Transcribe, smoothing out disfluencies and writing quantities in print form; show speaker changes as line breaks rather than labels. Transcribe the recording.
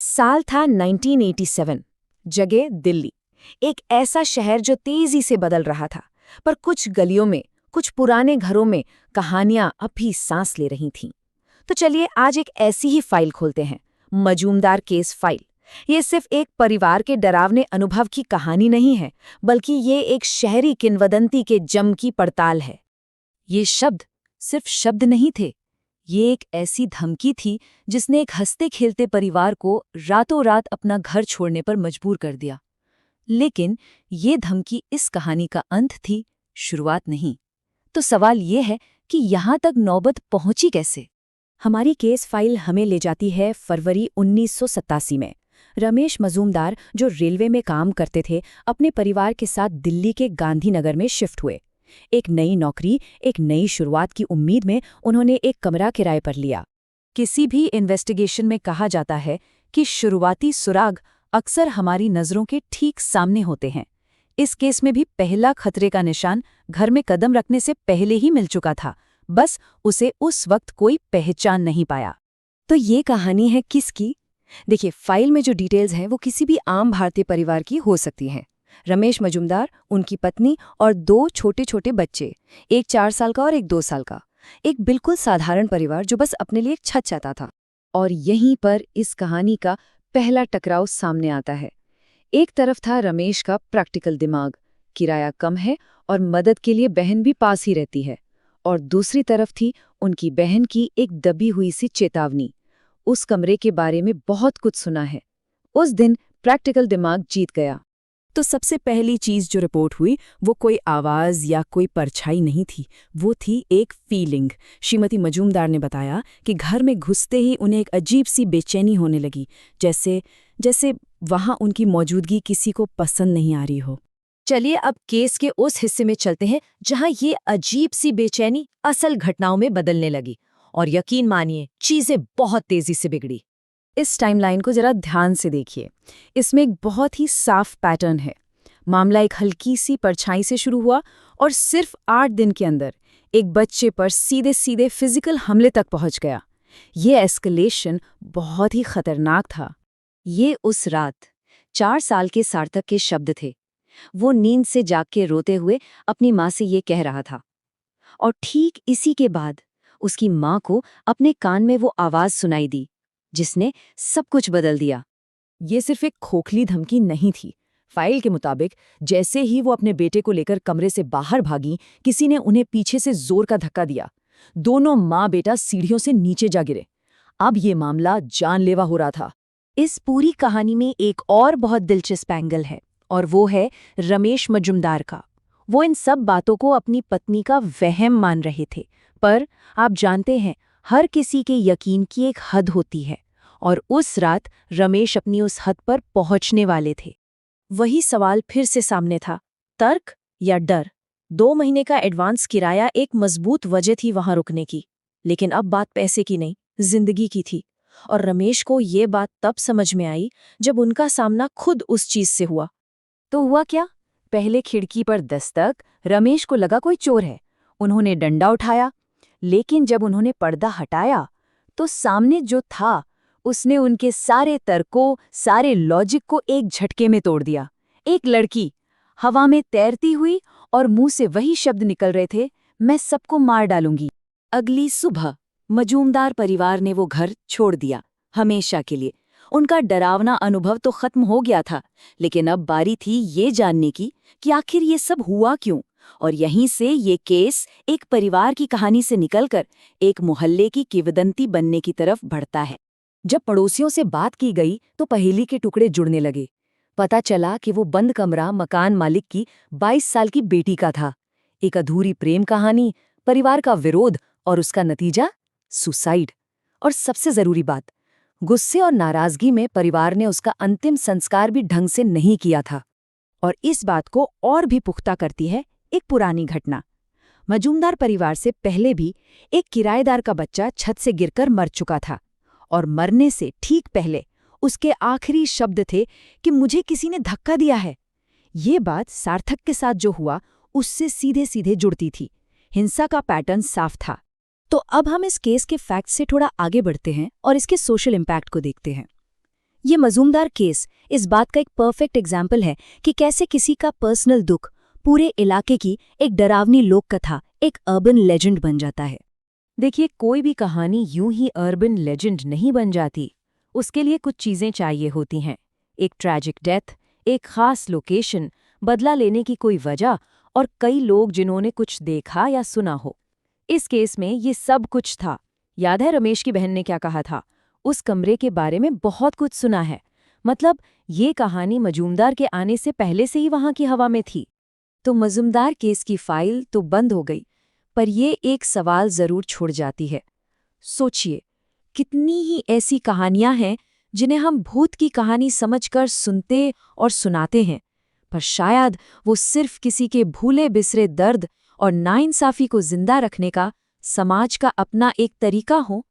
साल था 1987। जगह दिल्ली। एक ऐसा शहर जो तेजी से बदल रहा था, पर कुछ गलियों में, कुछ पुराने घरों में कहानियां अब भी सांस ले रही थीं। तो चलिए आज एक ऐसी ही फाइल खोलते हैं, मजूमदार केस फाइल। ये सिर्फ एक परिवार के डरावने अनुभव की कहानी नहीं है, बल्कि ये एक शहरी किंवदंती के जम की पड़ताल है। ये शब्द सिर्फ शब्द नहीं थे, ये एक ऐसी धमकी थी जिसने एक हंसते खेलते परिवार को रातों रात अपना घर छोड़ने पर मजबूर कर दिया। लेकिन ये धमकी इस कहानी का अंत थी, शुरुआत नहीं। तो सवाल ये है कि यहाँ तक नौबत पहुंची कैसे? हमारी केस फाइल हमें ले जाती है फरवरी 1987 में। रमेश मजूमदार, जो रेलवे में काम करते थे, अपने परिवार के साथ दिल्ली के गांधीनगर में शिफ्ट हुए। एक नई नौकरी, एक नई शुरुआत की उम्मीद में उन्होंने एक कमरा किराए पर लिया। किसी भी इन्वेस्टिगेशन में कहा जाता है कि शुरुआती सुराग अक्सर हमारी नज़रों के ठीक सामने होते हैं। इस केस में भी पहला खतरे का निशान घर में कदम रखने से पहले ही मिल चुका था, बस उसे उस वक्त कोई पहचान नहीं पाया। तो ये कहानी है किसकी? देखिए, फाइल में जो डिटेल्स हैं वो किसी भी आम भारतीय परिवार की हो सकती हैं। रमेश मजूमदार, उनकी पत्नी और दो छोटे छोटे बच्चे, एक 4 साल का और एक 2 साल का। एक बिल्कुल साधारण परिवार जो बस अपने लिए एक छत चाहता था। और यहीं पर इस कहानी का पहला टकराव सामने आता है। एक तरफ था रमेश का प्रैक्टिकल दिमाग, किराया कम है और मदद के लिए बहन भी पास ही रहती है। और दूसरी तरफ थी उनकी बहन की एक दबी हुई सी चेतावनी। उस कमरे के बारे में बहुत कुछ सुना है। उस दिन प्रैक्टिकल दिमाग जीत गया। तो सबसे पहली चीज जो रिपोर्ट हुई वो कोई आवाज या कोई परछाई नहीं थी, वो थी एक फीलिंग। श्रीमती मजूमदार ने बताया कि घर में घुसते ही उन्हें एक अजीब सी बेचैनी होने लगी, जैसे जैसे वहां उनकी मौजूदगी किसी को पसंद नहीं आ रही हो। चलिए अब केस के उस हिस्से में चलते हैं जहां ये अजीब सी बेचैनी असल घटनाओं में बदलने लगी। और यकीन मानिए, चीजें बहुत तेजी से बिगड़ी। इस टाइमलाइन को जरा ध्यान से देखिए। इसमें एक बहुत ही साफ पैटर्न है। मामला एक हल्की सी परछाई से शुरू हुआ और सिर्फ 8 दिन के अंदर एक बच्चे पर सीधे सीधे फिजिकल हमले तक पहुंच गया। ये एस्केलेशन बहुत ही खतरनाक था। ये उस रात 4 साल के सार्थक के शब्द थे। वो नींद से जाग के रोते हुए अपनी माँ से ये कह रहा था। और ठीक इसी के बाद उसकी माँ को अपने कान में वो आवाज सुनाई दी जिसने सब कुछ बदल दिया। ये सिर्फ एक खोखली धमकी नहीं थी। फाइल के मुताबिक जैसे ही वो अपने बेटे को लेकर कमरे से बाहर भागी, किसी ने उन्हें पीछे से जोर का धक्का दिया। दोनों माँ बेटा सीढ़ियों से नीचे जा गिरे। अब ये मामला जानलेवा हो रहा था। इस पूरी कहानी में एक और बहुत दिलचस्प एंगल है, और वो है रमेश मजूमदार का। वो इन सब बातों को अपनी पत्नी का वहम मान रहे थे, पर आप जानते हैं, हर किसी के यकीन की एक हद होती है, और उस रात रमेश अपनी उस हद पर पहुंचने वाले थे। वही सवाल फिर से सामने था, तर्क या डर? 2 महीने का एडवांस किराया एक मजबूत वजह थी वहां रुकने की, लेकिन अब बात पैसे की नहीं, जिंदगी की थी। और रमेश को ये बात तब समझ में आई जब उनका सामना खुद उस चीज से हुआ। तो हुआ क्या? पहले खिड़की पर दस्तक, रमेश को लगा कोई चोर है। उन्होंने डंडा उठाया, लेकिन जब उन्होंने पर्दा हटाया तो सामने जो था उसने उनके सारे तर्कों, सारे लॉजिक को एक झटके में तोड़ दिया। एक लड़की, हवा में तैरती हुई, और मुंह से वही शब्द निकल रहे थे, मैं सबको मार डालूंगी। अगली सुबह मजूमदार परिवार ने वो घर छोड़ दिया, हमेशा के लिए। उनका डरावना अनुभव तो खत्म हो गया था, लेकिन अब बारी थी ये जानने की कि आखिर ये सब हुआ क्यों। और यहीं से ये केस एक परिवार की कहानी से निकलकर एक मोहल्ले की किंवदंती बनने की तरफ बढ़ता है। जब पड़ोसियों से बात की गई तो पहेली के टुकड़े जुड़ने लगे। पता चला कि वो बंद कमरा मकान मालिक की 22 साल की बेटी का था। एक अधूरी प्रेम कहानी, परिवार का विरोध, और उसका नतीजा सुसाइड। और सबसे जरूरी बात, गुस्से और नाराजगी में परिवार ने उसका अंतिम संस्कार भी ढंग से नहीं किया था। और इस बात को और भी पुख्ता करती है एक पुरानी घटना। मजूमदार परिवार से पहले भी एक किराएदार का बच्चा छत से गिरकर मर चुका था, और मरने से ठीक पहले उसके आखिरी शब्द थे कि मुझे किसी ने धक्का दिया है। ये बात सार्थक के साथ जो हुआ उससे सीधे सीधे जुड़ती थी। हिंसा का पैटर्न साफ था। तो अब हम इस केस के फैक्ट से थोड़ा आगे बढ़ते हैं और इसके सोशल इम्पैक्ट को देखते हैं।
ये मजूमदार केस इस बात का एक परफेक्ट एग्जाम्पल है कि कैसे किसी का पर्सनल दुख पूरे इलाके की एक डरावनी लोक कथा, एक अर्बन लेजेंड बन जाता है।
देखिए, कोई भी कहानी यूं ही अर्बन लेजेंड नहीं बन जाती। उसके लिए कुछ चीजें चाहिए होती हैं। एक ट्रैजिक डेथ, एक खास लोकेशन, बदला लेने की कोई वजह और कई लोग जिन्होंने कुछ देखा या सुना हो। इस केस में ये सब कुछ था। याद है रमेश की बहन ने क्या कहा था? उस कमरे के बारे में बहुत कुछ सुना है। मतलब ये कहानी मजूमदार के आने से पहले से ही वहां की हवा में थी। तो मजूमदार केस की फाइल तो बंद हो गई, पर ये एक सवाल जरूर छोड़ जाती है। सोचिए, कितनी ही ऐसी कहानियां हैं जिन्हें हम भूत की कहानी समझकर सुनते और सुनाते हैं, पर शायद वो सिर्फ किसी के भूले बिसरे दर्द और नाइंसाफी को जिंदा रखने का समाज का अपना एक तरीका हो।